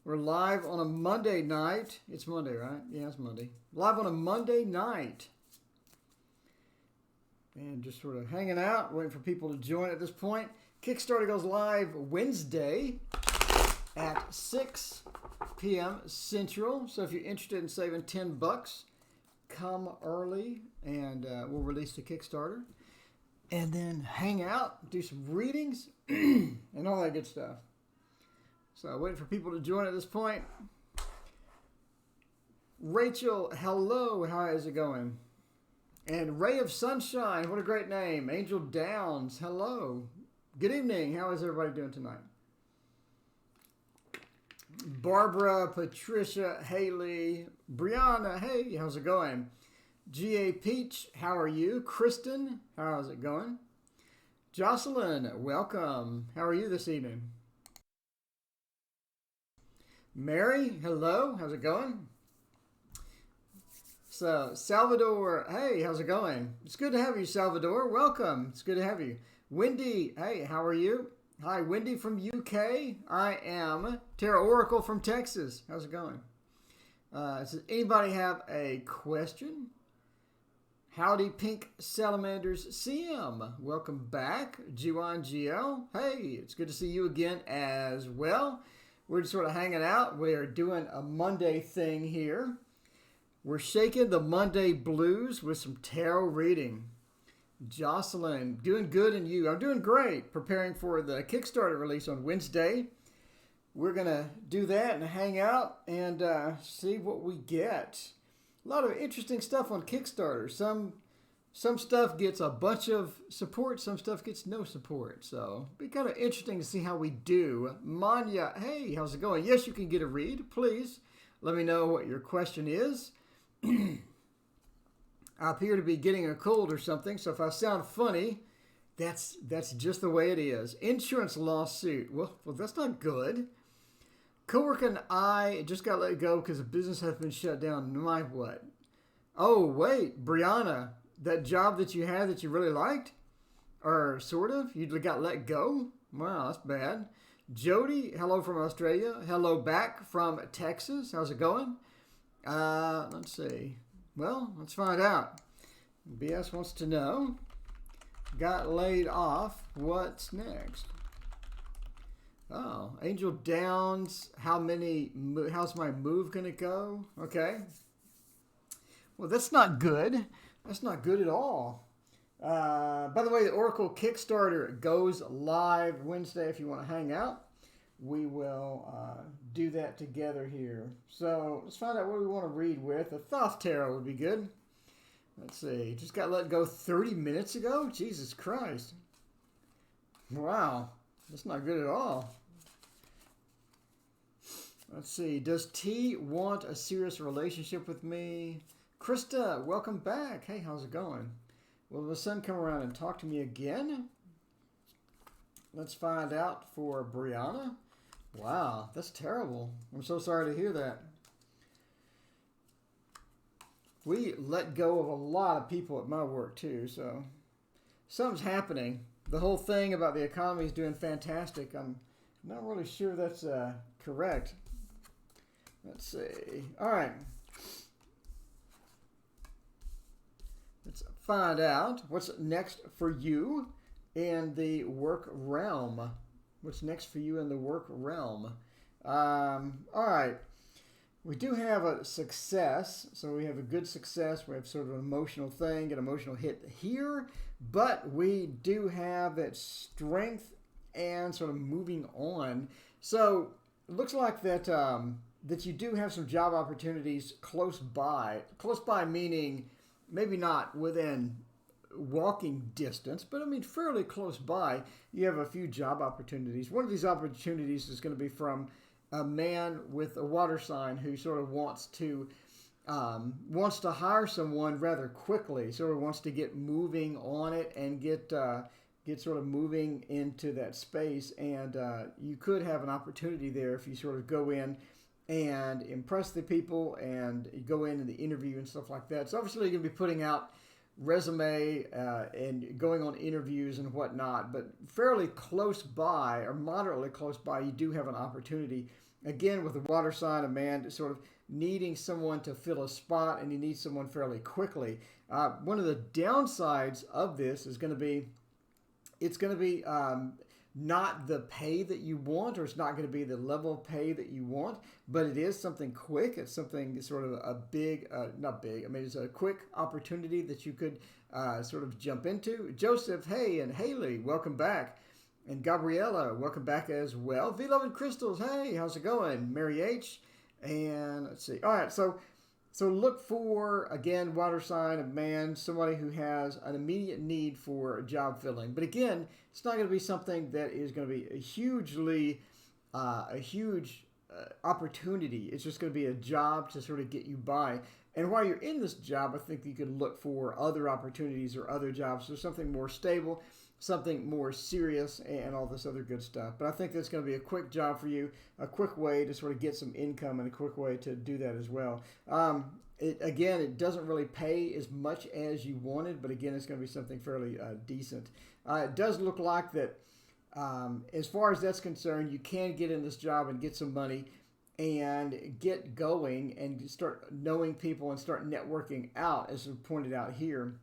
We're live on a Monday night. It's Monday, right? Yeah, it's Monday. Live on a Monday night. And just sort of hanging out, waiting for people to join at this point. Kickstarter goes live Wednesday at 6 p.m. Central. So if you're interested in saving $10, come early and we'll release the Kickstarter. And then hang out, do some readings, and all that good stuff. So waiting for people to join at this point. Rachel, hello. How is it going? And Ray of Sunshine, what a great name. Angel Downs, hello. Good evening. How is everybody doing tonight? Barbara, Patricia, Haley, Brianna, hey, how's it going? G.A. Peach, how are you? Kristen, how's it going? Jocelyn, welcome. How are you this evening? Mary, hello. How's it going? So, Salvador, hey, how's it going? It's good to have you, Salvador. Welcome. It's good to have you. Wendy, hey, how are you? Hi, Wendy from UK. I am Terra Oracle from Texas. How's it going? Does anybody have a question? Howdy, Pink Salamanders CM. Welcome back. G1 GL. Hey, it's good to see you again as well. We're just sort of hanging out. We're doing a Monday thing here. We're shaking the Monday blues with some tarot reading. Jocelyn, doing good, and you? I'm doing great. Preparing for the Kickstarter release on Wednesday. We're going to do that and hang out and see what we get. A lot of interesting stuff on Kickstarter. Some stuff gets a bunch of support. Some stuff gets no support. So it'll be kind of interesting to see how we do. Manya, hey, how's it going? Yes, you can get a read. Please let me know what your question is. I appear to be getting a cold or something. So if I sound funny, that's just the way it is. Insurance lawsuit. Well, that's not good. Coworker and I just got let go because the business has been shut down. My what? Oh, wait, Brianna, that job that you had that you really liked? Or sort of? You got let go? Wow, that's bad. Jody, hello from Australia. Hello back from Texas. How's it going? Let's see. Well, let's find out. BS wants to know. Got laid off. What's next? Oh, Angel Downs. How's my move going to go? Okay. Well, that's not good. That's not good at all. By the way, the Oracle Kickstarter goes live Wednesday if you want to hang out. We will do that together here. So let's find out what we want to read with. A Thoth Tarot would be good. Let's see. Just got let go 30 minutes ago? Jesus Christ. Wow. That's not good at all. Let's see. Does T want a serious relationship with me? Krista, welcome back. Hey, how's it going? Will the sun come around and talk to me again? Let's find out for Brianna. Wow, that's terrible. I'm so sorry to hear that. We let go of a lot of people at my work too, so something's happening. The whole thing about the economy is doing fantastic. I'm not really sure that's correct. Let's see. All right. Let's find out what's next for you in the work realm. What's next for you in the work realm? All right. We do have a success. So we have a good success. We have sort of an emotional thing, an emotional hit here. But we do have that strength and sort of moving on. So it looks like that that you do have some job opportunities close by. Close by meaning maybe not within walking distance, but I mean fairly close by. You have a few job opportunities. One of these opportunities is going to be from a man with a water sign who sort of wants to hire someone rather quickly. Sort of wants to get moving on it and get sort of moving into that space. And you could have an opportunity there if you sort of go in and impress the people and go in the interview and stuff like that. So obviously you're going to be putting out resume and going on interviews and whatnot, but fairly close by or moderately close by, you do have an opportunity. Again, with the water sign of man, sort of needing someone to fill a spot, and you need someone fairly quickly. One of the downsides of this is going to be, it's going to be not the pay that you want, or it's not going to be the level of pay that you want, but it is something quick. It's something sort of a big, not big, I mean, it's a quick opportunity that you could sort of jump into. Joseph, hey, and Haley, welcome back. And Gabriella, welcome back as well. V-Loving Crystals, hey, how's it going? Mary H. And let's see. All right, so look for, again, water sign of man, somebody who has an immediate need for job filling. But again, it's not going to be something that is going to be a huge opportunity. It's just going to be a job to sort of get you by. And while you're in this job, I think you could look for other opportunities or other jobs. So something more stable, something more serious, and all this other good stuff. But I think that's going to be a quick job for you, a quick way to sort of get some income, and a quick way to do that as well. It doesn't really pay as much as you wanted, but again, it's going to be something fairly decent. It does look like that, as far as that's concerned, you can get in this job and get some money and get going and start knowing people and start networking out, as we pointed out here.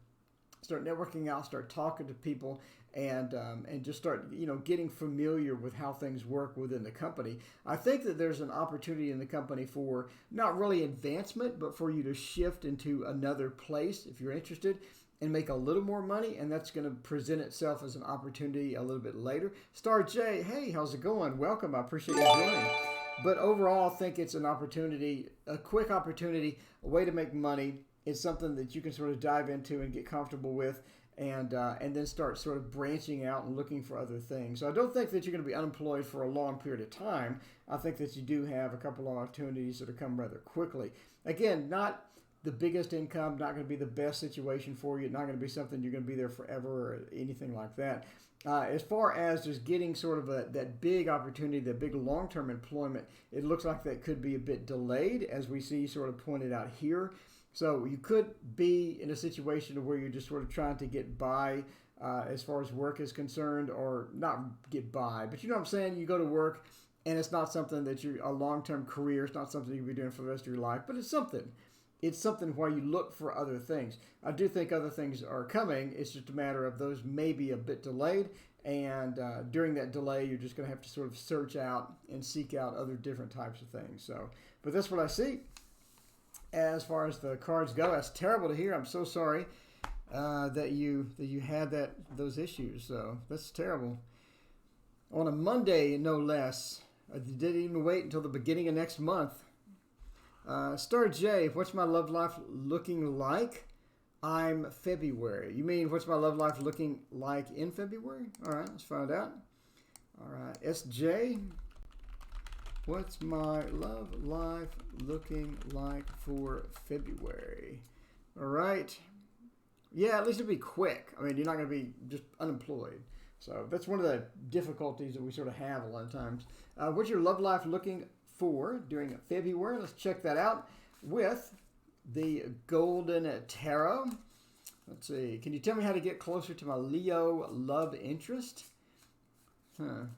Start networking out, start talking to people, and just start getting familiar with how things work within the company. I think that there's an opportunity in the company for not really advancement, but for you to shift into another place if you're interested and make a little more money, and that's going to present itself as an opportunity a little bit later. Star J, hey, how's it going? Welcome. I appreciate you joining. But overall, I think it's an opportunity, a quick opportunity, a way to make money. It's something that you can sort of dive into and get comfortable with, and then start sort of branching out and looking for other things. So I don't think that you're going to be unemployed for a long period of time. I think that you do have a couple of opportunities that come rather quickly. Again, not the biggest income, not going to be the best situation for you, not going to be something you're going to be there forever or anything like that. As far as just getting sort of that big opportunity, that big long-term employment, it looks like that could be a bit delayed, as we see sort of pointed out here. So you could be in a situation where you're just sort of trying to get by as far as work is concerned, or not get by, but you know what I'm saying? You go to work and it's not something that you're a long-term career. It's not something you'll be doing for the rest of your life, but it's something. It's something where you look for other things. I do think other things are coming. It's just a matter of those may be a bit delayed, and during that delay, you're just going to have to sort of search out and seek out other different types of things. So, but that's what I see. As far as the cards go, that's terrible to hear. I'm so sorry that you had those issues. So that's terrible. On a Monday, no less. I didn't even wait until the beginning of next month. Star J, what's my love life looking like? I'm February. You mean what's my love life looking like in February? All right, let's find out. All right, SJ. What's my love life looking like for February? All right. Yeah, at least it'll be quick. I mean, you're not going to be just unemployed. So that's one of the difficulties that we sort of have a lot of times. What's your love life looking for during February? Let's check that out with the Golden Tarot. Let's see. Can you tell me how to get closer to my Leo love interest?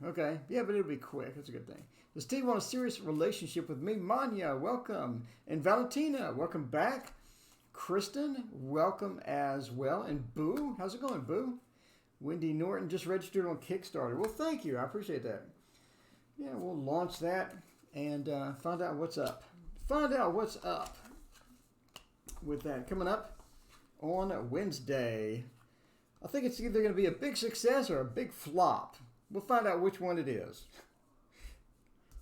Okay. Yeah, but it'll be quick. That's a good thing. Does Steve want a serious relationship with me? Manya, welcome. And Valentina, welcome back. Kristen, welcome as well. And Boo, how's it going, Boo? Wendy Norton just registered on Kickstarter. Well, thank you. I appreciate that. Yeah, we'll launch that and find out what's up. Find out what's up with that. Coming up on Wednesday. I think it's either going to be a big success or a big flop. We'll find out which one it is.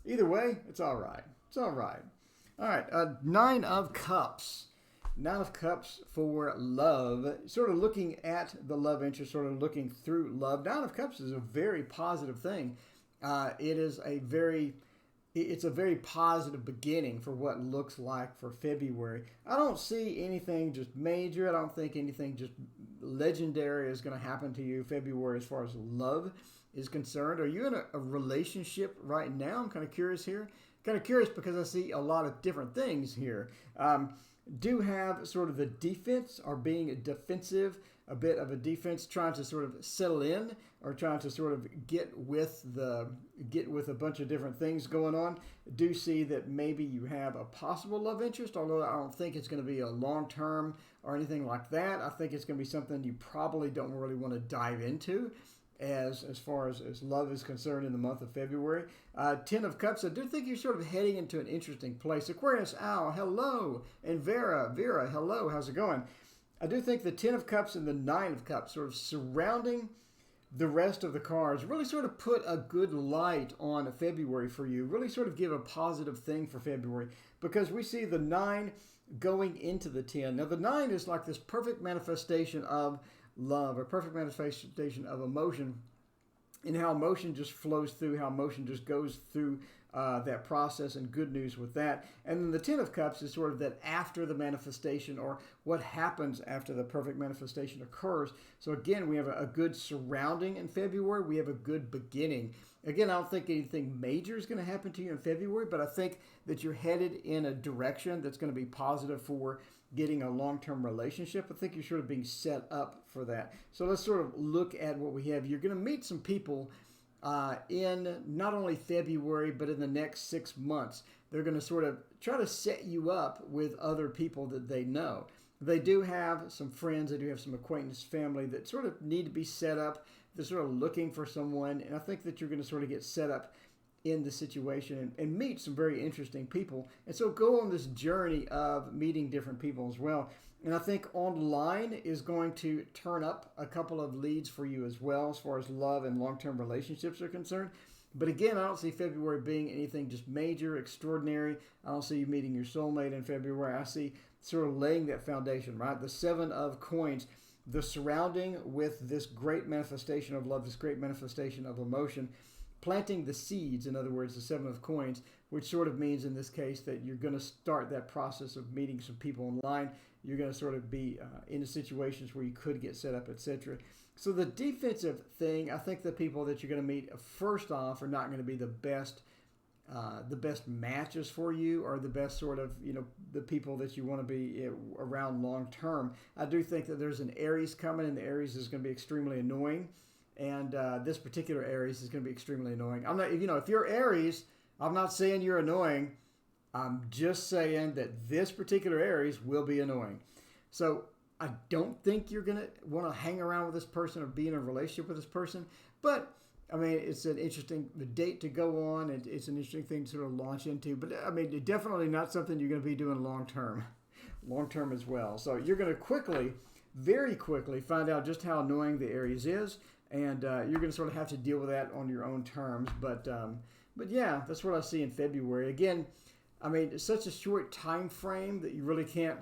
Either way, it's all right. It's all right. All right, Nine of Cups. Nine of Cups for love. Sort of looking at the love interest, sort of looking through love. Nine of Cups is a very positive thing. It's a very positive beginning for what looks like for February. I don't see anything just major. I don't think anything just legendary is going to happen to you February as far as love is concerned. Are you in a relationship right now? I'm kind of curious here. Kind of curious because I see a lot of different things here. do have sort of the defense or being defensive, a bit of a defense, trying to sort of settle in or trying to sort of get with a bunch of different things going on. Do see that maybe you have a possible love interest, although I don't think it's going to be a long term or anything like that. I think it's going to be something you probably don't really want to dive into as far as love is concerned in the month of February. Ten of Cups, I do think you're sort of heading into an interesting place. Aquarius, Al, hello. And Vera, hello. How's it going? I do think the Ten of Cups and the Nine of Cups sort of surrounding the rest of the cards really sort of put a good light on February for you, really sort of give a positive thing for February, because we see the 9 going into the 10. Now, the 9 is like this perfect manifestation of love, a perfect manifestation of emotion, and how emotion just flows through, how emotion just goes through that process, and good news with that. And then the Ten of Cups is sort of that after the manifestation, or what happens after the perfect manifestation occurs. So again, we have a good surrounding in February. We have a good beginning. Again, I don't think anything major is going to happen to you in February, but I think that you're headed in a direction that's going to be positive for getting a long-term relationship. I think you're sort of being set up for that. So let's sort of look at what we have. You're going to meet some people in not only February, but in the next 6 months. They're going to sort of try to set you up with other people that they know. They do have some friends, they do have some acquaintance, family that sort of need to be set up. They're sort of looking for someone, and I think that you're going to sort of get set up in the situation and meet some very interesting people. And so go on this journey of meeting different people as well. And I think online is going to turn up a couple of leads for you as well, as far as love and long-term relationships are concerned. But again, I don't see February being anything just major, extraordinary. I don't see you meeting your soulmate in February. I see sort of laying that foundation, right? The 7 of Coins, the surrounding with this great manifestation of love, this great manifestation of emotion, planting the seeds, in other words, the 7 of Coins, which sort of means in this case that you're going to start that process of meeting some people online. You're going to sort of be in situations where you could get set up, etc. So the defensive thing, I think the people that you're going to meet first off are not going to be the best matches for you, or the best sort of, the people that you want to be around long term. I do think that there's an Aries coming, and the Aries is going to be extremely annoying. And this particular Aries is going to be extremely annoying. I'm not, if you're Aries, I'm not saying you're annoying. I'm just saying that this particular Aries will be annoying. So I don't think you're going to want to hang around with this person or be in a relationship with this person. But, I mean, it's an interesting date to go on, and it's an interesting thing to sort of launch into. But, I mean, definitely not something you're going to be doing long term as well. So you're going to very quickly find out just how annoying the Aries is. And you're going to sort of have to deal with that on your own terms. But yeah, that's what I see in February. Again, I mean, it's such a short time frame that you really can't,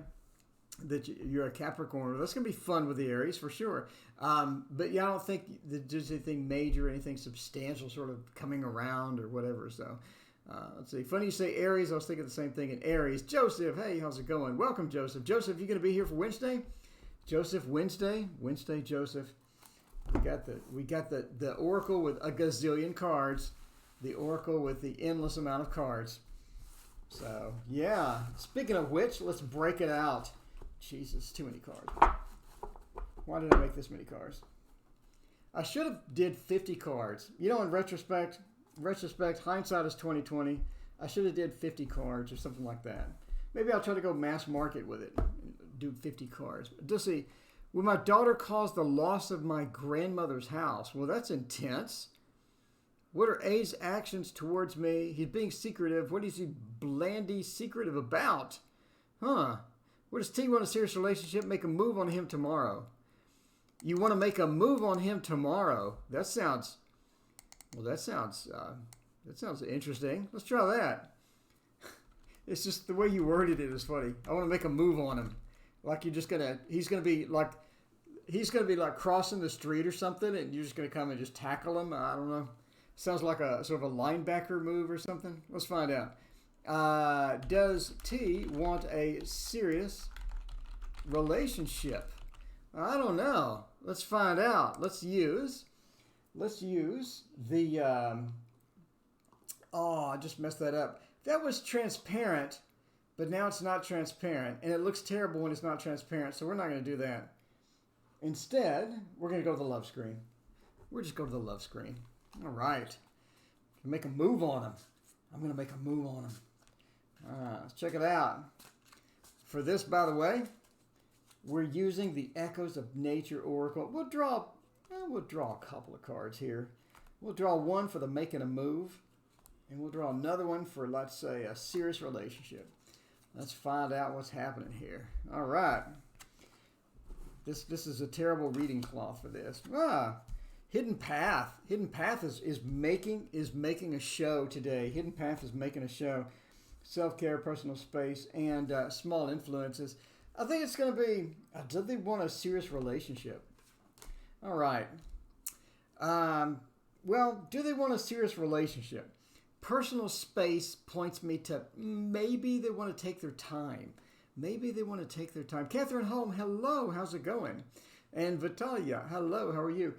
that you're a Capricorn. That's going to be fun with the Aries for sure. But yeah, I don't think that there's anything major, anything substantial sort of coming around or whatever. So let's see. Funny you say Aries. I was thinking the same thing in Aries. Joseph, hey, how's it going? Welcome, Joseph. Joseph, you going to be here for Wednesday? Joseph, Wednesday, Joseph. We got the Oracle with a gazillion cards, the Oracle with the endless amount of cards. So yeah. Speaking of which, let's break it out. Jesus, too many cards. Why did I make this many cards? I should have did 50 cards. In retrospect, hindsight is 2020. I should have did 50 cards or something like that. Maybe I'll try to go mass market with it, do 50 cards. Just see. When my daughter caused the loss of my grandmother's house. Well, that's intense. What are A's actions towards me? He's being secretive. What is he blandy secretive about? Huh. What does T want a serious relationship? Make a move on him tomorrow. You want to make a move on him tomorrow? That sounds interesting. Let's try that. It's just the way you worded it is funny. I want to make a move on him. Like he's gonna be like crossing the street or something, and you're just gonna come and just tackle him. I don't know. Sounds like a sort of a linebacker move or something. Let's find out. Does T want a serious relationship? I don't know. Let's find out. Let's use the. Oh, I just messed that up. That was transparent. but now it's not transparent, and it looks terrible when it's not transparent, so we're not going to do that. Instead, we're going to go to the love screen. We'll just go to the love screen. All right. Make a move on them. I'm going to make a move on them. Let's check it out. For this, by the way, we're using the Echoes of Nature Oracle. We'll draw a couple of cards here. We'll draw one for the making a move, and we'll draw another one for, let's say, a serious relationship. Let's find out what's happening here. All right. This is a terrible reading cloth for this. Hidden Path. Hidden Path is making a show today. Hidden Path is making a show. Self-care, personal space, and small influences. I think it's going to be, do they want a serious relationship? All right. Well, do they want a serious relationship? Personal space points me to maybe they want to take their time. Maybe they want to take their time. Catherine Holm, hello. How's it going? And Vitalia, hello. How are you?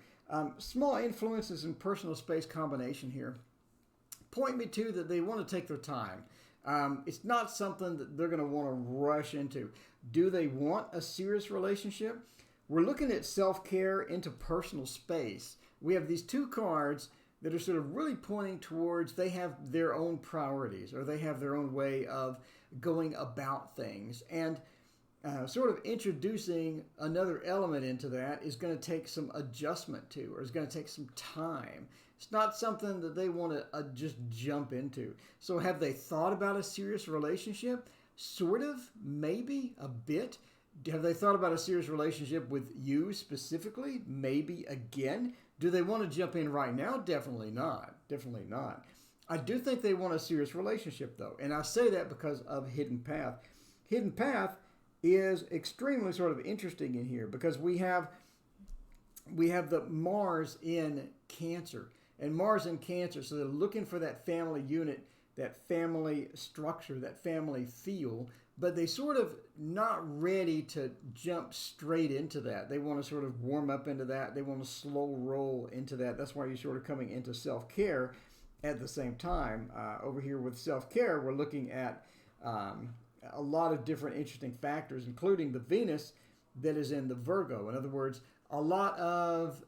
Small influences and personal space combination here point me to that they want to take their time. It's not something that they're going to want to rush into. Do they want a serious relationship? We're looking at self-care into personal space. We have these two cards that are sort of really pointing towards they have their own priorities or they have their own way of going about things. And sort of introducing another element into that is going to take some adjustment to, or is going to take some time. It's not something that they want to just jump into. So have they thought about a serious relationship? Sort of, maybe, a bit. Have they thought about a serious relationship with you specifically? Maybe again. Do they want to jump in right now? Definitely not. Definitely not. I do think they want a serious relationship, though. And I say that because of Hidden Path. Hidden Path is extremely sort of interesting in here because we have the Mars in Cancer. And Mars in Cancer, so they're looking for that family unit, that family structure, that family feel, but they sort of not ready to jump straight into that. They want to sort of warm up into that. They want to slow roll into that. That's why you're sort of coming into self-care at the same time. Over here with self-care, we're looking at a lot of different interesting factors, including the Venus that is in the Virgo. In other words, a lot of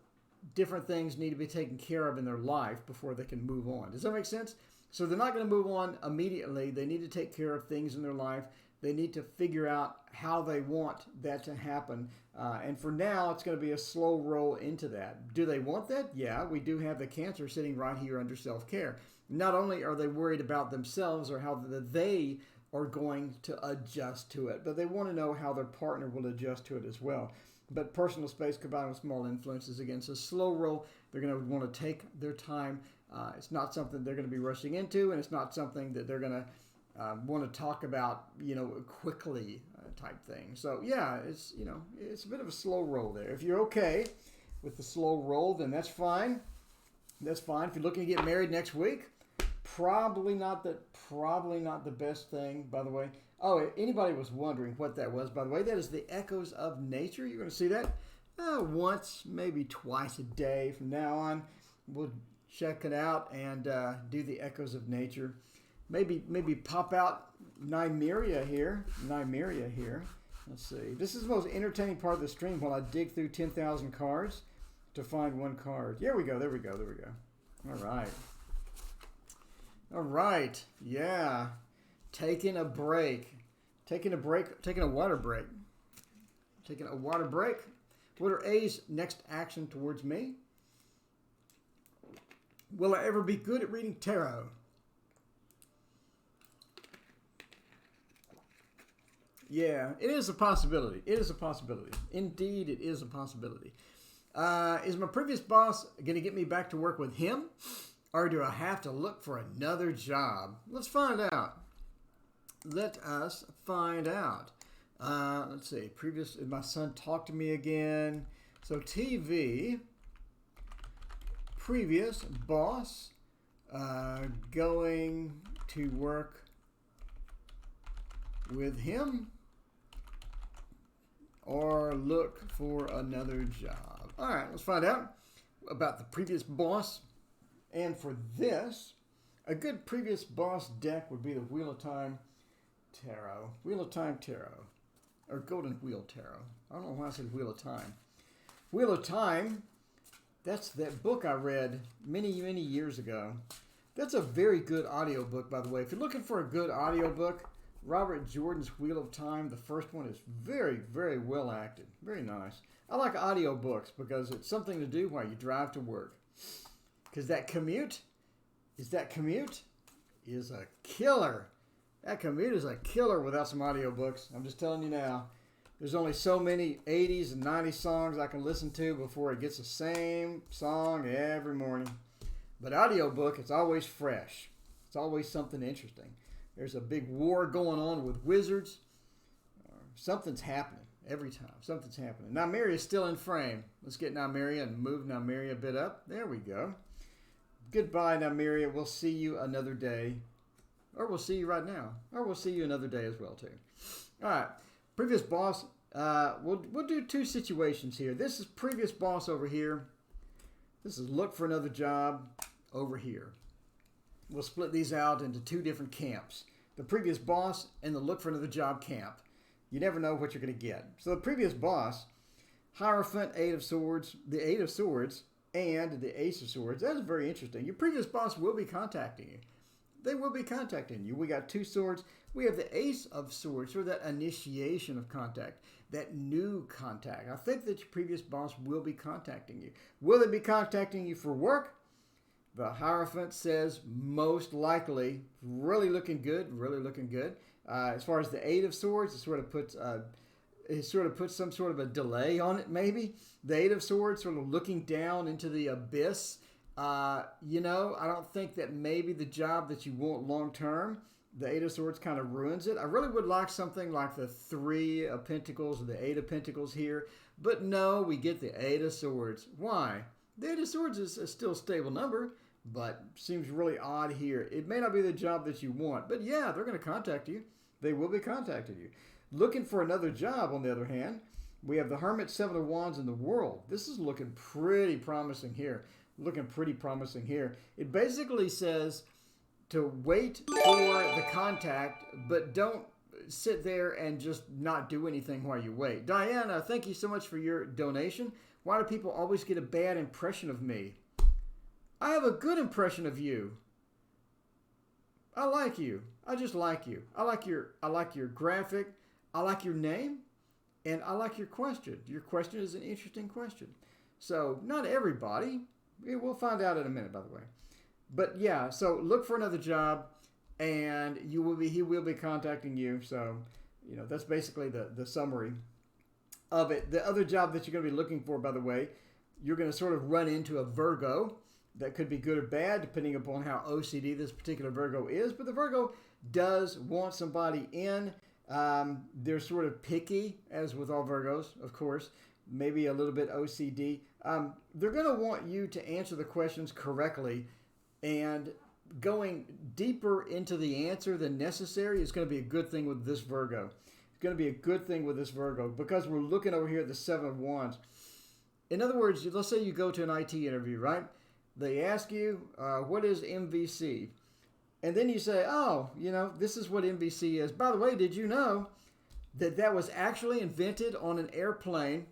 different things need to be taken care of in their life before they can move on. Does that make sense? So they're not going to move on immediately. They need to take care of things in their life. They need to figure out how they want that to happen. And for now, it's going to be a slow roll into that. Do they want that? Yeah, we do have the Cancer sitting right here under self-care. Not only are they worried about themselves or how they are going to adjust to it, but they want to know how their partner will adjust to it as well. But personal space combined with small influences, again, so slow roll. They're going to want to take their time. It's not something they're going to be rushing into, and it's not something that they're going to want to talk about, quickly type thing. So yeah, it's a bit of a slow roll there. If you're okay with the slow roll, then that's fine. That's fine. If you're looking to get married next week, probably not the best thing. By the way, anybody was wondering what that was? By the way, that is the Echoes of Nature. You're going to see that once, maybe twice a day from now on. We'll check it out and do the Echoes of Nature. Maybe pop out Nymeria here. Let's see. This is the most entertaining part of the stream while I dig through 10,000 cards to find one card. There we go. All right. Yeah. Taking a water break. What are A's next action towards me? Will I ever be good at reading tarot? Yeah, it is a possibility. Indeed, it is a possibility. Is my previous boss going to get me back to work with him? Or do I have to look for another job? Let's find out. Let us find out. Let's see. My son talked to me again. So TV, previous boss, going to work with him or look for another job. All right, let's find out about the previous boss. And for this, a good previous boss deck would be the Wheel of Time Tarot. Wheel of Time Tarot. Or Golden Wheel Tarot. I don't know why I said Wheel of Time. Wheel of Time, that's that book I read many, many years ago. That's a very good audiobook, by the way. If you're looking for a good audiobook, Robert Jordan's Wheel of Time, the first one, is very, very well acted. Very nice. I like audiobooks because it's something to do while you drive to work. Because that commute is a killer. That commute is a killer without some audiobooks. I'm just telling you now. There's only so many 80s and 90s songs I can listen to before it gets the same song every morning. But audiobook, it's always fresh. It's always something interesting. There's a big war going on with wizards. Something's happening every time. Something's happening. Nymeria is still in frame. Let's get Nymeria and move Nymeria a bit up. There we go. Goodbye, Nymeria. We'll see you another day. Or we'll see you right now. Or we'll see you another day as well, too. All right. Previous boss. We'll do two situations here. This is previous boss over here. This is look for another job over here. We'll split these out into two different camps. The previous boss and the look for another job camp. You never know what you're going to get. So the previous boss, Hierophant, Eight of Swords, the Eight of Swords, and the Ace of Swords. That is very interesting. Your previous boss will be contacting you. They will be contacting you. We got two swords. We have the Ace of Swords, or that initiation of contact, that new contact. I think that your previous boss will be contacting you. Will they be contacting you for work? The Hierophant says most likely. Really looking good. Really looking good. As far as the Eight of Swords, it sort of puts some sort of a delay on it, maybe. The Eight of Swords sort of looking down into the abyss. I don't think that maybe the job that you want long term, the Eight of Swords kind of ruins it. I really would like something like the Three of Pentacles or the Eight of Pentacles here. But no, we get the Eight of Swords. Why? The Eight of Swords is still a stable number, but seems really odd here. It may not be the job that you want, but yeah, they're going to contact you. They will be contacting you. Looking for another job, on the other hand, we have the Hermit, Seven of Wands, in the World. This is looking pretty promising here. It basically says to wait for the contact, but don't sit there and just not do anything while you wait. Diana, thank you so much for your donation. Why do people always get a bad impression of me? I have a good impression of you. I like you. I just like you. I like your graphic. I like your name. And I like your question. Your question is an interesting question. So not everybody. We'll find out in a minute, by the way. But yeah, so look for another job, and he will be contacting you. So, that's basically the summary of it. The other job that you're going to be looking for, by the way, you're going to sort of run into a Virgo. That could be good or bad, depending upon how OCD this particular Virgo is. But the Virgo does want somebody in. They're sort of picky, as with all Virgos, of course. Maybe a little bit OCD. They're going to want you to answer the questions correctly, and going deeper into the answer than necessary is going to be a good thing with this Virgo. It's going to be a good thing with this Virgo because we're looking over here at the Seven of Wands. In other words, let's say you go to an IT interview, right? They ask you, what is MVC? And then you say, this is what MVC is. By the way, did you know that was actually invented on an airplane?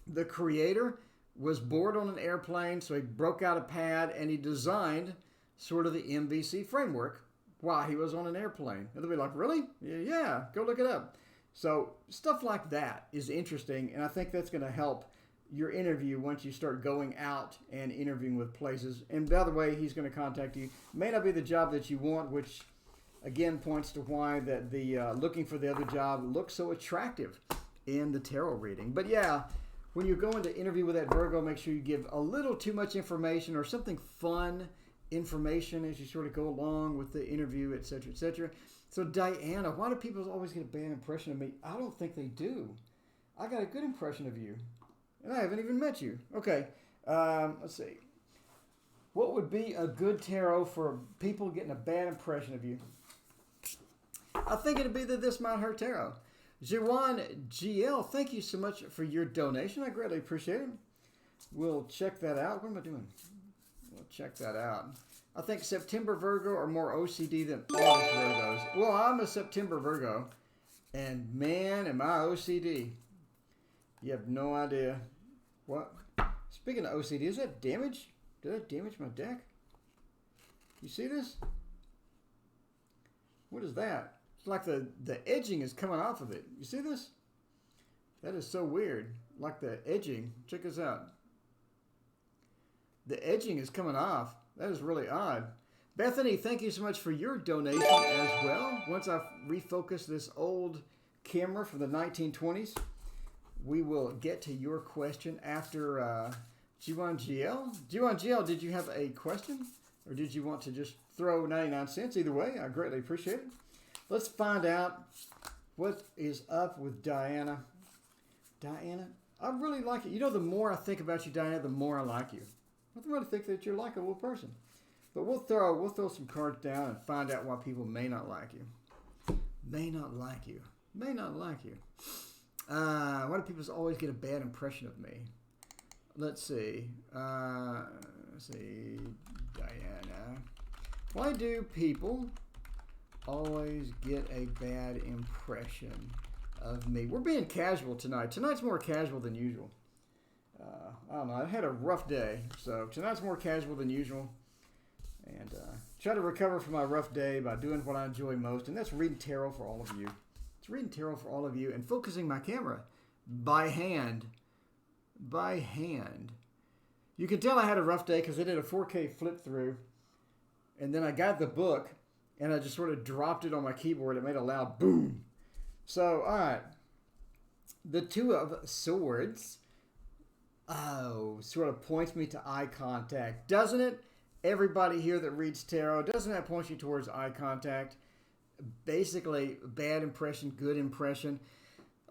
The creator was bored on an airplane, so he broke out a pad and he designed sort of the MVC framework while he was on an airplane. And they'll be like, really? Yeah, go look it up. So stuff like that is interesting, and I think that's going to help your interview once you start going out and interviewing with places. And by the way, he's going to contact you. May not be the job that you want, which again points to why that the looking for the other job looks so attractive in the tarot reading. But yeah, when you're going to interview with that Virgo, make sure you give a little too much information or something fun information as you sort of go along with the interview, etc., etc. So Diana, why do people always get a bad impression of me? I don't think they do. I got a good impression of you. And I haven't even met you. Okay, let's see. What would be a good tarot for people getting a bad impression of you? I think it'd be the This Might Hurt Tarot. Jiwan GL, thank you so much for your donation. I greatly appreciate it. We'll check that out. What am I doing? We'll check that out. I think September Virgo are more OCD than August Virgos. Well, I'm a September Virgo, and man, am I OCD. You have no idea. What? Speaking of OCD, is that damage? Did that damage my deck? You see this? What is that? It's like the edging is coming off of it. You see this? That is so weird. Like the edging. Check this out. The edging is coming off. That is really odd. Bethany, thank you so much for your donation as well. Once I refocus this old camera from the 1920s, we will get to your question after G1 GL. G1 GL, did you have a question? Or did you want to just throw 99 cents? Either way, I greatly appreciate it. Let's find out what is up with Diana. Diana, I really like it. You know, the more I think about you, Diana, the more I like you. I really think that you're a likable person. But we'll throw some cards down and find out why people may not like you. May not like you. May not like you. Why do people always get a bad impression of me? Let's see. Diana. Why do people always get a bad impression of me? We're being casual tonight. Tonight's more casual than usual. I don't know. I had a rough day, so tonight's more casual than usual. And try to recover from my rough day by doing what I enjoy most, and that's reading tarot for all of you. It's reading tarot for all of you and focusing my camera by hand. By hand. You can tell I had a rough day because I did a 4K flip through, and then I got the book, and I just sort of dropped it on my keyboard. It made a loud boom. So, all right. The Two of Swords. Oh, sort of points me to eye contact, doesn't it? Everybody here that reads tarot, doesn't that point you towards eye contact? Basically, bad impression, good impression.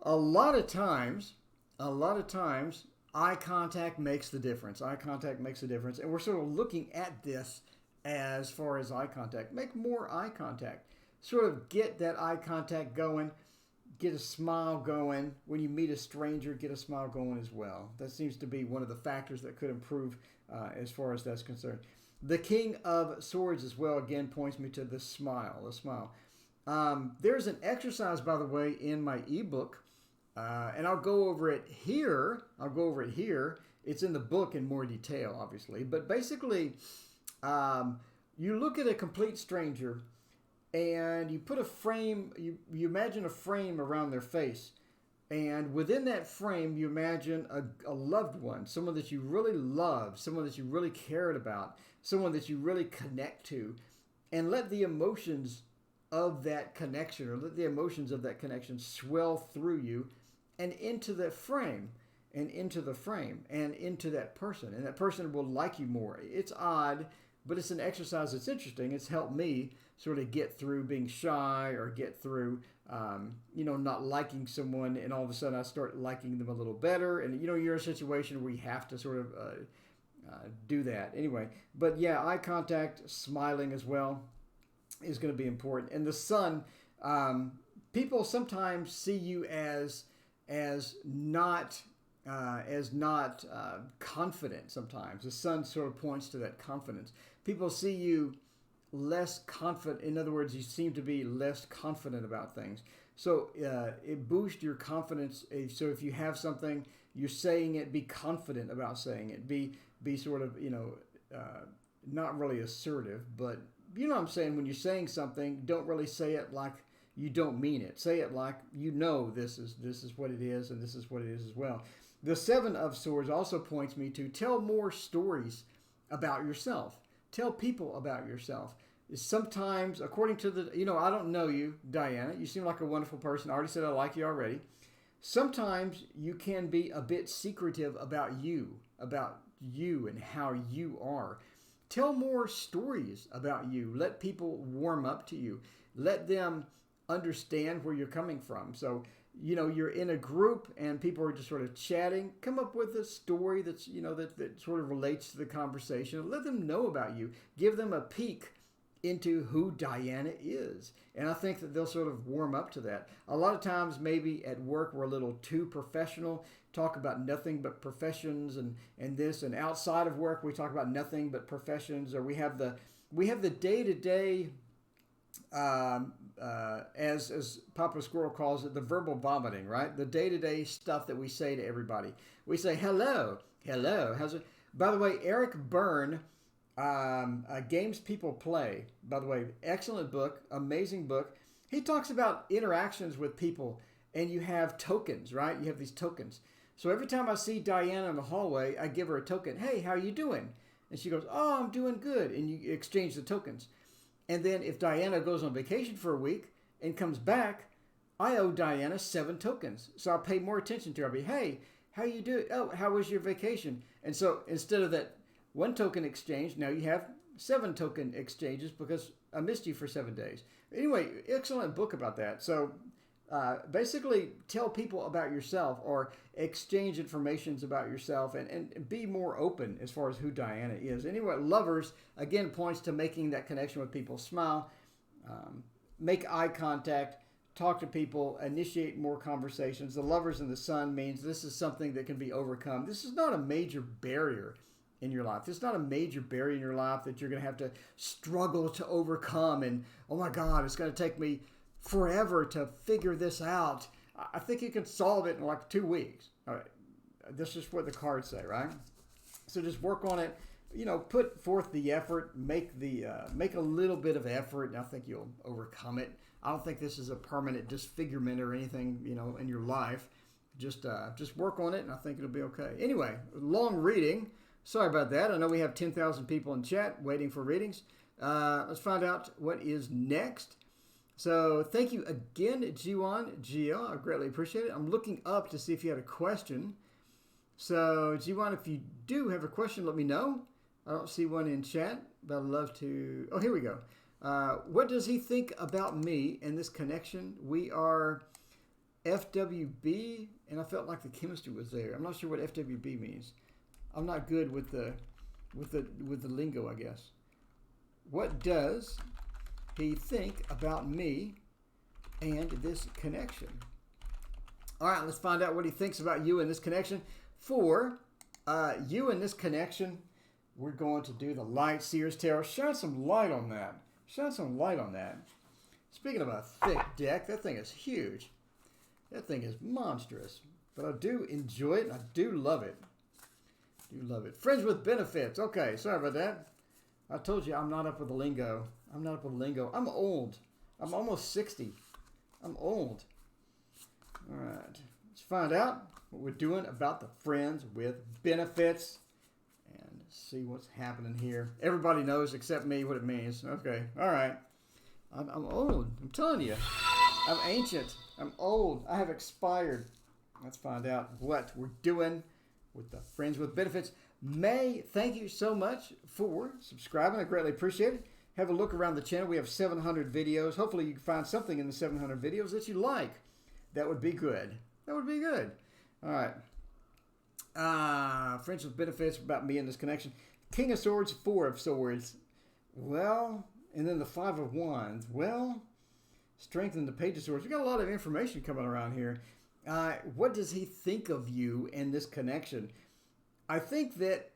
A lot of times, eye contact makes the difference. Eye contact makes a difference. And we're sort of looking at this as far as eye contact. Make more eye contact. Sort of get that eye contact going. Get a smile going. When you meet a stranger, get a smile going as well. That seems to be one of the factors that could improve as far as that's concerned. The King of Swords as well, again, points me to the smile. The smile. There's an exercise, by the way, in my ebook, and I'll go over it here. It's in the book in more detail, obviously. But basically, you look at a complete stranger, and you put a frame, you imagine a frame around their face. And within that frame, you imagine a loved one, someone that you really love, someone that you really cared about, someone that you really connect to. And let the emotions of that connection, or let the emotions of that connection swell through you and into that frame, and into the frame, and into that person. And that person will like you more. It's odd, but it's an exercise that's interesting. It's helped me sort of get through being shy, or get through, not liking someone, and all of a sudden I start liking them a little better. And, you're in a situation where you have to sort of do that. Anyway, but yeah, eye contact, smiling as well is going to be important. And the sun, people sometimes see you as not confident sometimes. The sun sort of points to that confidence. People see you less confident. In other words, you seem to be less confident about things. So it boosts your confidence. So if you have something, you're saying it, be confident about saying it. Be sort of, not really assertive, but you know what I'm saying? When you're saying something, don't really say it like you don't mean it. Say it like this is what it is, and this is what it is as well. The Seven of Swords also points me to tell more stories about yourself. Tell people about yourself. Sometimes, according to the, I don't know you, Diana. You seem like a wonderful person. I already said I like you already. Sometimes you can be a bit secretive about you and how you are. Tell more stories about you. Let people warm up to you. Let them understand where you're coming from. So, you're in a group and people are just sort of chatting. Come up with a story that's, that sort of relates to the conversation. Let them know about you. Give them a peek into who Diana is. And I think that they'll sort of warm up to that. A lot of times maybe at work we're a little too professional, talk about nothing but professions and this, and outside of work we talk about nothing but professions, or we have the we have the day-to-day, as Papa Squirrel calls it, the verbal vomiting, right? The day-to-day stuff that we say to everybody. We say, hello, how's it? By the way, Eric Byrne, Games People Play, by the way, excellent book, amazing book. He talks about interactions with people, and you have tokens, right? You have these tokens. So every time I see Diana in the hallway, I give her a token. Hey, how are you doing? And she goes, oh, I'm doing good. And you exchange the tokens. And then if Diana goes on vacation for a week and comes back, I owe Diana 7 tokens. So I'll pay more attention to her. I'll be, hey, how you doing? Oh, how was your vacation? And so instead of that 1 token exchange, now you have 7 token exchanges because I missed you for 7 days. Anyway, excellent book about that. So basically tell people about yourself or exchange informations about yourself and be more open as far as who Diana is. Anyway, lovers, again, points to making that connection with people. Smile, make eye contact, talk to people, initiate more conversations. The lovers in the sun means this is something that can be overcome. This is not a major barrier in your life. It's not a major barrier in your life that you're going to have to struggle to overcome. And, oh my God, it's going to take me forever to figure this out. I think you can solve it in like 2 weeks. All right. This is what the cards say, right? So just work on it. You know, put forth the effort, make a little bit of effort, and I think you'll overcome it. I don't think this is a permanent disfigurement or anything, you know, in your life. Just work on it, and I think it'll be okay. Anyway, long reading. Sorry about that. I know we have 10,000 people in chat waiting for readings. Let's find out what is next. So thank you again, Jiwan Gio. I greatly appreciate it. I'm looking up to see if you had a question. So Jiwan, if you do have a question, let me know. I don't see one in chat, but I'd love to. Oh, here we go. What does he think about me and this connection? We are FWB, and I felt like the chemistry was there. I'm not sure what FWB means. I'm not good with the lingo, I guess. What does he think about me and this connection? All right, let's find out what he thinks about you and this connection. For you and this connection, we're going to do the Light Seers Tarot. Shine some light on that. Shine some light on that. Speaking of a thick deck, that thing is huge. That thing is monstrous. But I do enjoy it. I do love it. Friends with benefits. Okay, sorry about that. I told you I'm not up with the lingo. I'm I'm old. I'm almost 60. I'm old. All right. Let's find out what we're doing about the friends with benefits and see what's happening here. Everybody knows except me what it means. Okay. All right. I'm old. I'm telling you. I'm ancient. I'm old. I have expired. Let's find out what we're doing with the Friends with Benefits. May, thank you so much for subscribing. I greatly appreciate it. Have a look around the channel. We have 700 videos. Hopefully you can find something in the 700 videos that you like. That would be good. That would be good. All right. Friends with Benefits about me and this connection. King of Swords, 4 of Swords. Well, and then the 5 of Wands. Well, Strength and the Page of Swords. We got a lot of information coming around here. What does he think of you and this connection? I think that,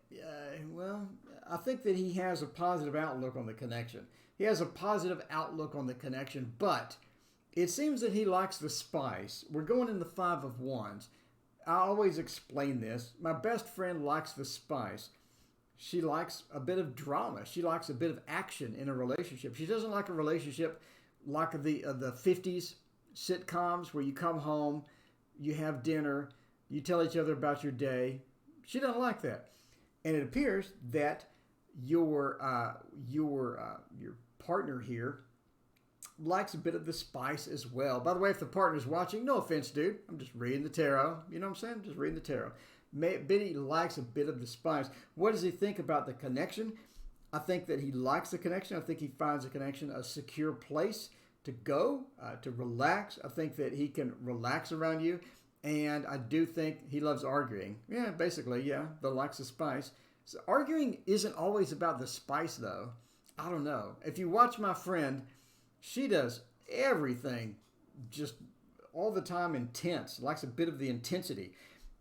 I think that he has a positive outlook on the connection. He has a positive outlook on the connection, but it seems that he likes the spice. We're going in the 5 of Wands. I always explain this. My best friend likes the spice. She likes a bit of drama. She likes a bit of action in a relationship. She doesn't like a relationship like the 50s sitcoms where you come home, you have dinner, you tell each other about your day. She doesn't like that. And it appears that your partner here likes a bit of the spice as well. By the way, if the partner's watching, no offense, dude. I'm just reading the tarot. You know what I'm saying? Just reading the tarot. Maybe he likes a bit of the spice. What does he think about the connection? I think that he likes the connection. I think he finds the connection a secure place to go, to relax. I think that he can relax around you. And I do think he loves arguing. Yeah, basically, yeah. But likes the spice. So arguing isn't always about the spice, though. I don't know. If you watch my friend, she does everything just all the time intense. Likes a bit of the intensity.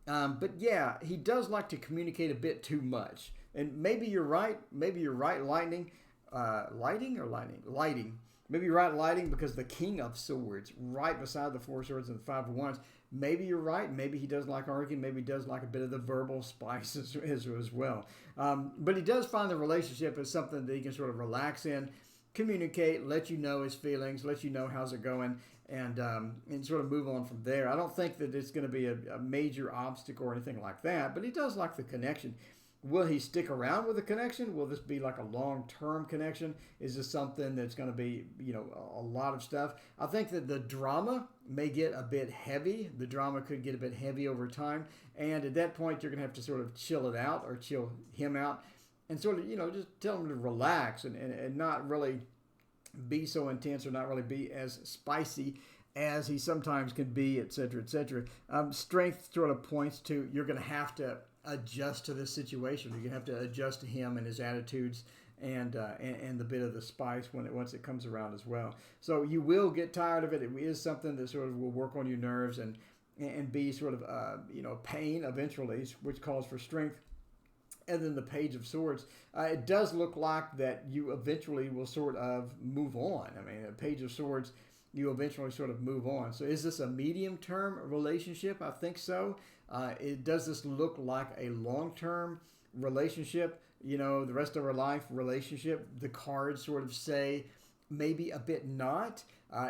But yeah, he does like to communicate a bit too much. And maybe you're right. Maybe you're right, Lightning. lighting or lighting? Lighting. Maybe you're right, lighting, because the King of Swords, right beside the Four Swords and the Five of Wands. Maybe you're right. Maybe he does like arguing. Maybe he does like a bit of the verbal spice as well. But he does find the relationship as something that he can sort of relax in, communicate, let you know his feelings, let you know how's it going, and sort of move on from there. I don't think that it's going to be a major obstacle or anything like that, but he does like the connection. Will he stick around with the connection? Will this be like a long-term connection? Is this something that's going to be, a lot of stuff? I think that the drama may get a bit heavy. The drama could get a bit heavy over time. And at that point, you're going to have to sort of chill it out or chill him out and sort of, just tell him to relax and not really be so intense or not really be as spicy as he sometimes can be, etc., etc. Strength sort of points to you're going to have to adjust to this situation. You're gonna have to adjust to him and his attitudes and the bit of the spice once it comes around as well. So you will get tired of it. It is something that sort of will work on your nerves and be sort of pain eventually, which calls for strength. And then the Page of Swords, it does look like that you eventually will sort of move on. I mean, a Page of Swords, you eventually sort of move on. So is this a medium-term relationship? I think so. Does this look like a long-term relationship, the rest of our life relationship? The cards sort of say maybe a bit not.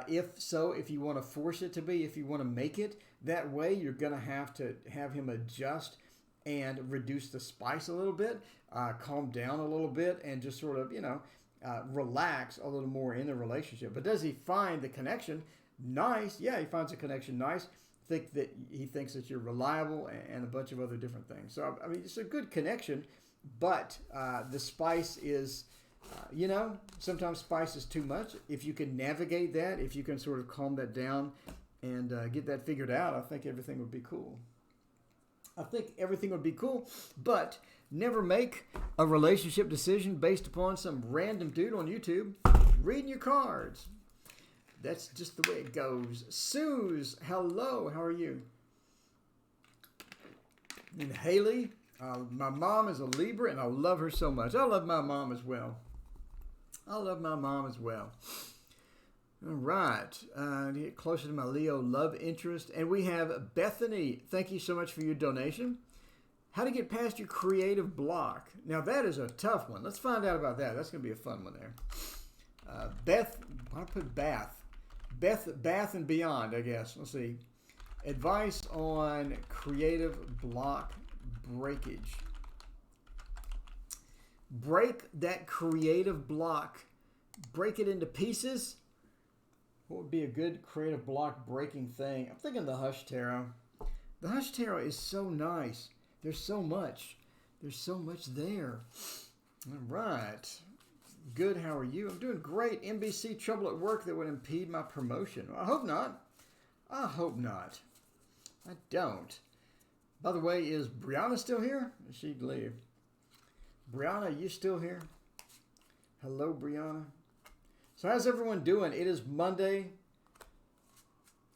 If so, if you want to force it to be, if you want to make it that way, you're going to have him adjust and reduce the spice a little bit, calm down a little bit, and just sort of, relax a little more in the relationship. But does he find the connection nice? Yeah, he finds the connection nice. He thinks that you're reliable and a bunch of other different things. So, I mean, it's a good connection, but the spice is, sometimes spice is too much. If you can navigate that, if you can sort of calm that down and get that figured out, I think everything would be cool. But never make a relationship decision based upon some random dude on YouTube reading your cards. That's just the way it goes. Suze, hello, how are you? And Haley, my mom is a Libra, and I love her so much. I love my mom as well. All right, to get closer to my Leo love interest. And we have Bethany. Thank you so much for your donation. How to get past your creative block. Now, that is a tough one. Let's find out about that. That's going to be a fun one there. I put Bath and Beyond, I guess. Let's see. Advice on creative block breakage. Break that creative block. Break it into pieces. What would be a good creative block breaking thing? I'm thinking the Hush Tarot. The Hush Tarot is so nice. There's so much. There's so much there. All right. Good, how are you? I'm doing great. NBC trouble at work that would impede my promotion. I hope not. I don't. By the way, is Brianna still here? She'd leave. Brianna, you still here? Hello, Brianna. So how's everyone doing? It is Monday.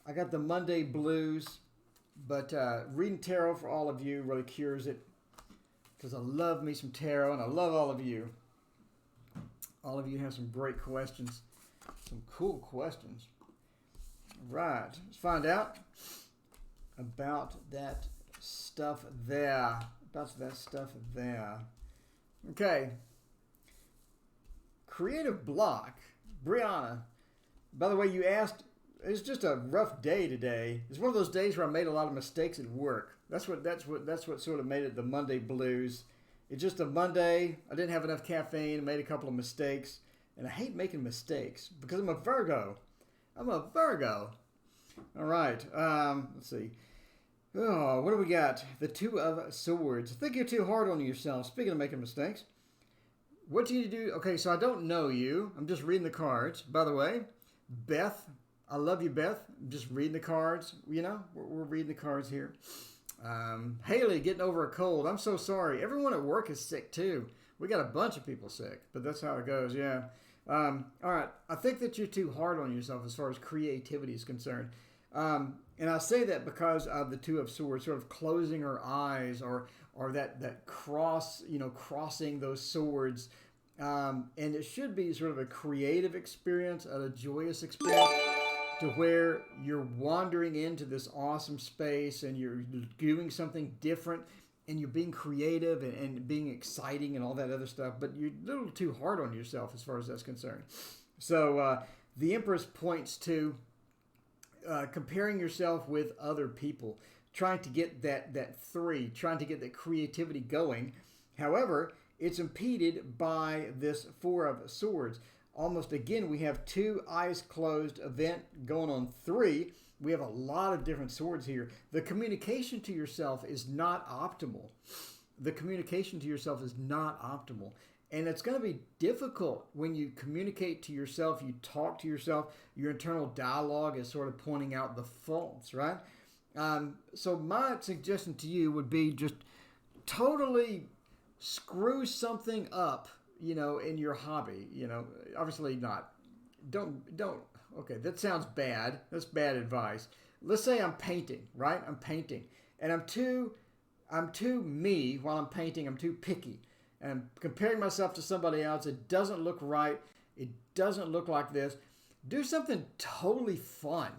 I got the Monday blues, but reading tarot for all of you really cures it because I love me some tarot and I love all of you. All of you have some great questions, some cool questions. Right, let's find out about that stuff there. Okay. Creative block. Brianna, by the way, you asked, it's just a rough day today. It's one of those days where I made a lot of mistakes at work. That's what sort of made it the Monday blues. It's just a Monday. I didn't have enough caffeine, made a couple of mistakes, and I hate making mistakes because I'm a Virgo. All right, let's see. Oh, what do we got? The Two of Swords. I think you're too hard on yourself. Speaking of making mistakes, what do you do? Okay, so I don't know you. I'm just reading the cards. By the way, Beth, I love you, Beth. I'm just reading the cards. We're reading the cards here. Haley, getting over a cold. I'm so sorry. Everyone at work is sick too. We got a bunch of people sick, but that's how it goes. Yeah. All right. I think that you're too hard on yourself as far as creativity is concerned. And I say that because of the Two of Swords, sort of closing her eyes or that cross, crossing those swords And it should be sort of a creative experience, a joyous experience, to where you're wandering into this awesome space and you're doing something different and you're being creative and being exciting and all that other stuff, but you're a little too hard on yourself as far as that's concerned. So the Empress points to comparing yourself with other people, trying to get that three, trying to get that creativity going. However, it's impeded by this Four of Swords. Almost again, we have two eyes closed event going on three. We have a lot of different swords here. The communication to yourself is not optimal. The communication to yourself is not optimal. And it's going to be difficult when you communicate to yourself, you talk to yourself, your internal dialogue is sort of pointing out the faults, right? So my suggestion to you would be just totally screw something up, in your hobby, obviously not. Don't, okay, that sounds bad. That's bad advice. Let's say I'm painting, right? I'm painting and I'm too me while I'm painting. I'm too picky and I'm comparing myself to somebody else. It doesn't look right. It doesn't look like this. Do something totally fun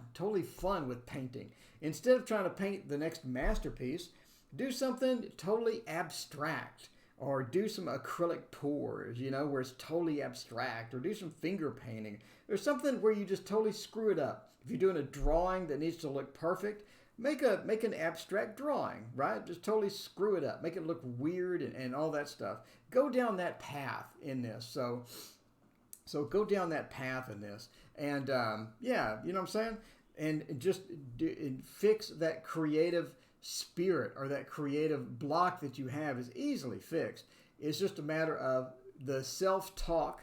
with painting. Instead of trying to paint the next masterpiece, do something totally abstract. Or do some acrylic pours, where it's totally abstract. Or do some finger painting. There's something where you just totally screw it up. If you're doing a drawing that needs to look perfect, make an abstract drawing, right? Just totally screw it up. Make it look weird and all that stuff. Go down that path in this. So go down that path in this. And yeah, you know what I'm saying? And just fix that creative spirit or that creative block that you have is easily fixed. It's just a matter of the self-talk,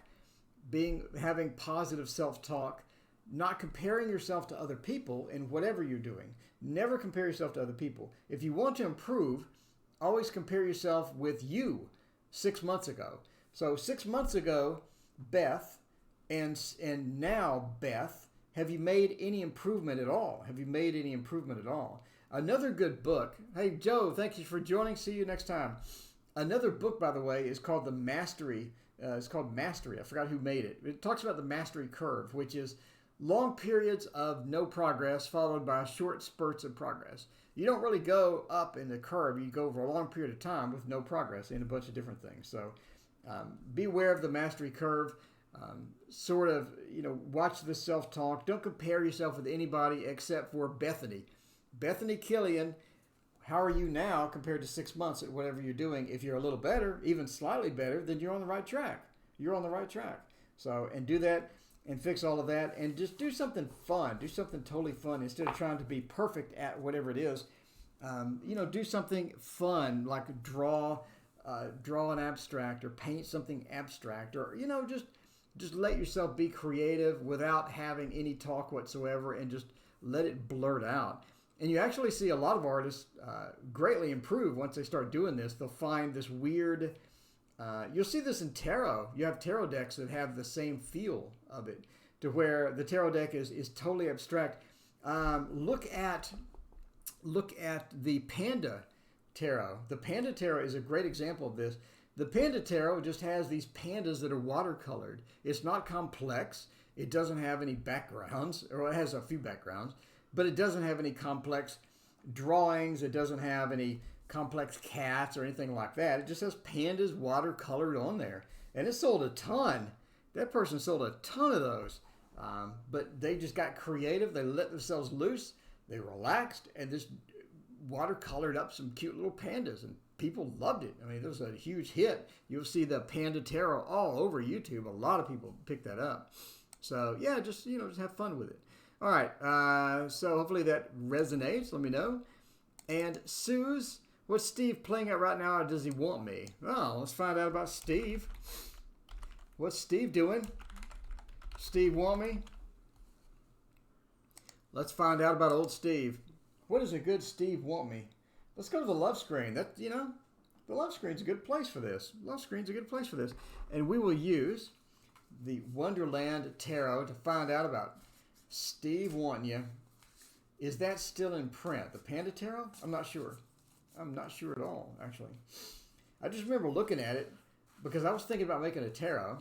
having positive self-talk, not comparing yourself to other people in whatever you're doing. Never compare yourself to other people. If you want to improve, always compare yourself with you 6 months ago. So 6 months ago, Beth, and now Beth, have you made any improvement at all? Have you made any improvement at all? Another good book. Hey, Joe, thank you for joining. See you next time. Another book, by the way, is called The Mastery. It's called Mastery. I forgot who made it. It talks about the mastery curve, which is long periods of no progress followed by short spurts of progress. You don't really go up in the curve. You go over a long period of time with no progress in a bunch of different things. So beware of the mastery curve. Watch the self-talk. Don't compare yourself with anybody except for Bethany. Bethany Killian, how are you now compared to 6 months at whatever you're doing? If you're a little better, even slightly better, then you're on the right track. You're on the right track. So, and do that and fix all of that and just do something fun. Do something totally fun instead of trying to be perfect at whatever it is. Do something fun like draw an abstract or paint something abstract or, just let yourself be creative without having any talk whatsoever and just let it blurt out. And you actually see a lot of artists greatly improve once they start doing this. They'll find this weird, you'll see this in tarot. You have tarot decks that have the same feel of it to where the tarot deck is totally abstract. Look at the Panda Tarot. The Panda Tarot is a great example of this. The Panda Tarot just has these pandas that are watercolored. It's not complex. It doesn't have any backgrounds, or it has a few backgrounds. But it doesn't have any complex drawings. It doesn't have any complex cats or anything like that. It just has pandas watercolored on there. And it sold a ton. That person sold a ton of those. But they just got creative. They let themselves loose. They relaxed and just watercolored up some cute little pandas. And people loved it. I mean, it was a huge hit. You'll see the Panda Tarot all over YouTube. A lot of people pick that up. So, yeah, just have fun with it. All right, so hopefully that resonates. Let me know. And Suze, what's Steve playing at right now, or does he want me? Oh, let's find out about Steve. What's Steve doing? Steve want me? Let's find out about old Steve. What does a good Steve want me? Let's go to the love screen. The love screen's a good place for this. Love screen's a good place for this. And we will use the Wonderland Tarot to find out about Steve wanting you. Is that still in print? The Panda Tarot? I'm not sure. I'm not sure at all, actually. I just remember looking at it because I was thinking about making a tarot,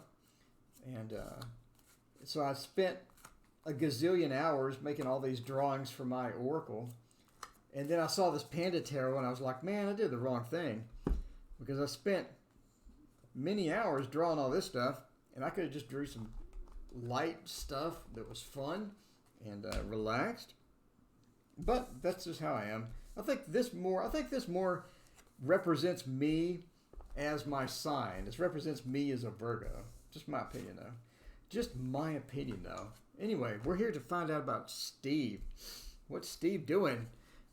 and so I spent a gazillion hours making all these drawings for my oracle, and then I saw this panda tarot, and I was like, man, I did the wrong thing, because I spent many hours drawing all this stuff, and I could have just drew some light stuff that was fun and relaxed. But that's just how I am. I think this more represents me as my sign. This represents me as a Virgo. Just my opinion, though. Just my opinion, though. Anyway, we're here to find out about Steve. What's Steve doing?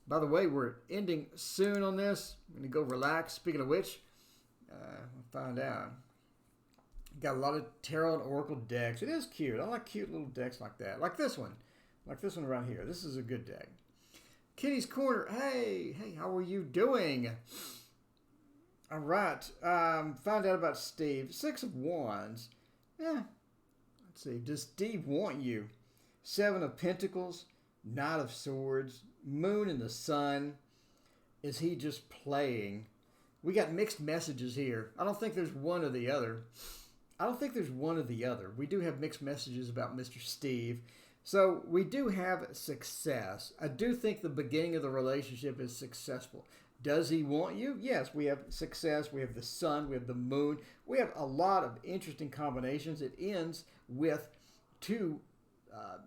By the way, we're ending soon on this. I'm going to go relax. Speaking of which, we'll find out. Got a lot of tarot and oracle decks. It is cute. I like cute little decks like that. Like this one. Like this one around here. This is a good deck. Kitty's Corner. Hey, how are you doing? All right. Find out about Steve. 6 of Wands. Yeah. Let's see. Does Steve want you? 7 of Pentacles. Knight of Swords. Moon and the Sun. Is he just playing? We got mixed messages here. I don't think there's one or the other. We do have mixed messages about Mr. Steve. So we do have success. I do think the beginning of the relationship is successful. Does he want you? Yes, we have success. We have the sun. We have the moon. We have a lot of interesting combinations. It ends with 2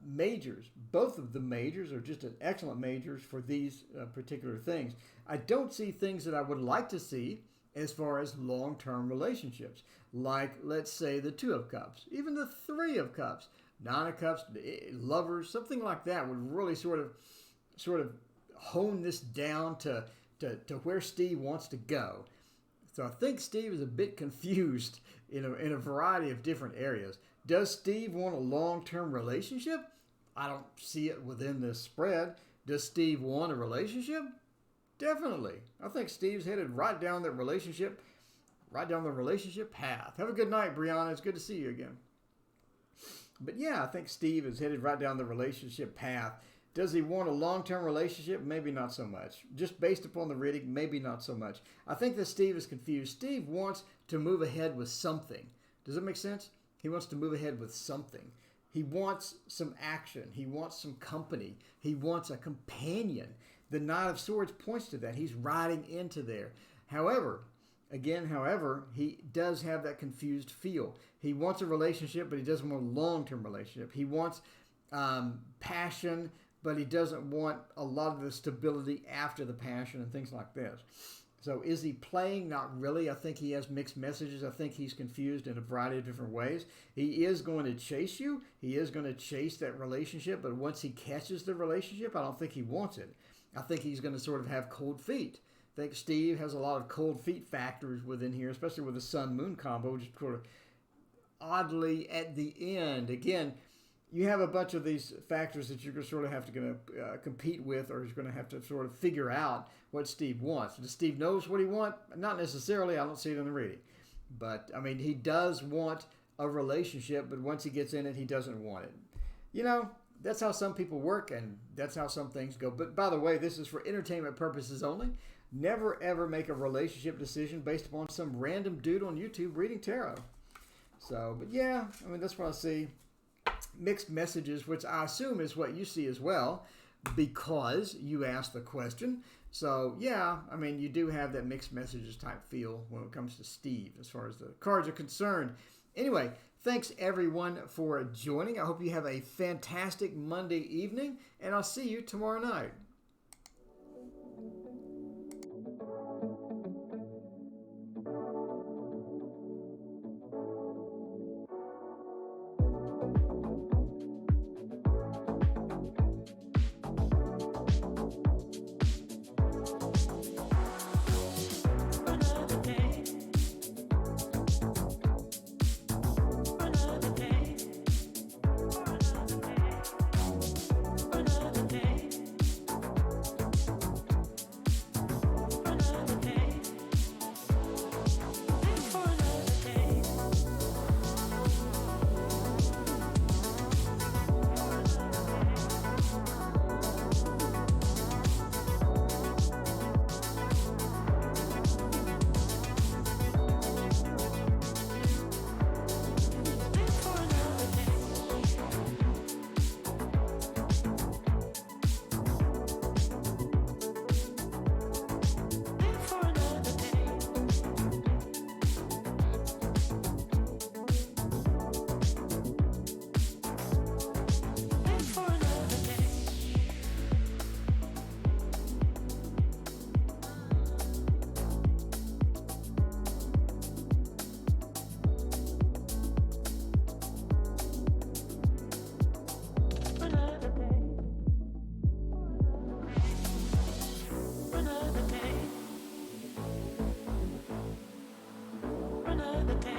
majors. Both of the majors are just an excellent majors for these particular things. I don't see things that I would like to see as far as long-term relationships, like, let's say, the 2 of Cups, even the 3 of Cups, 9 of Cups, lovers, something like that would really sort of hone this down to where Steve wants to go. So I think Steve is a bit confused in a variety of different areas. Does Steve want a long-term relationship? I don't see it within this spread. Does Steve want a relationship? Definitely. I think Steve's headed right down the relationship path. Have a good night, Brianna. It's good to see you again. But yeah, I think Steve is headed right down the relationship path. Does he want a long-term relationship? Maybe not so much. Just based upon the reading, maybe not so much. I think that Steve is confused. Steve wants to move ahead with something. Does that make sense? He wants to move ahead with something. He wants some action. He wants some company. He wants a companion. The Knight of Swords points to that. He's riding into there. However, he does have that confused feel. He wants a relationship, but he doesn't want a long-term relationship. He wants passion, but he doesn't want a lot of the stability after the passion and things like this. So is he playing? Not really. I think he has mixed messages. I think he's confused in a variety of different ways. He is going to chase you. He is going to chase that relationship, but once he catches the relationship, I don't think he wants it. I think he's going to sort of have cold feet. I think Steve has a lot of cold feet factors within here, especially with the sun-moon combo, which is sort of oddly at the end. Again, you have a bunch of these factors that you're going to sort of have to compete with, or is going to have to sort of figure out what Steve wants. Does Steve knows what he wants? Not necessarily. I don't see it in the reading. But, I mean, he does want a relationship, but once he gets in it, he doesn't want it. You know, that's how some people work, and that's how some things go. But, by the way, this is for entertainment purposes only. Never, ever make a relationship decision based upon some random dude on YouTube reading tarot. So, but yeah, I mean, that's what I see. Mixed messages, which I assume is what you see as well, because you asked the question. So, yeah, I mean, you do have that mixed messages type feel when it comes to Steve as far as the cards are concerned. Anyway, thanks everyone for joining. I hope you have a fantastic Monday evening, and I'll see you tomorrow night. the table.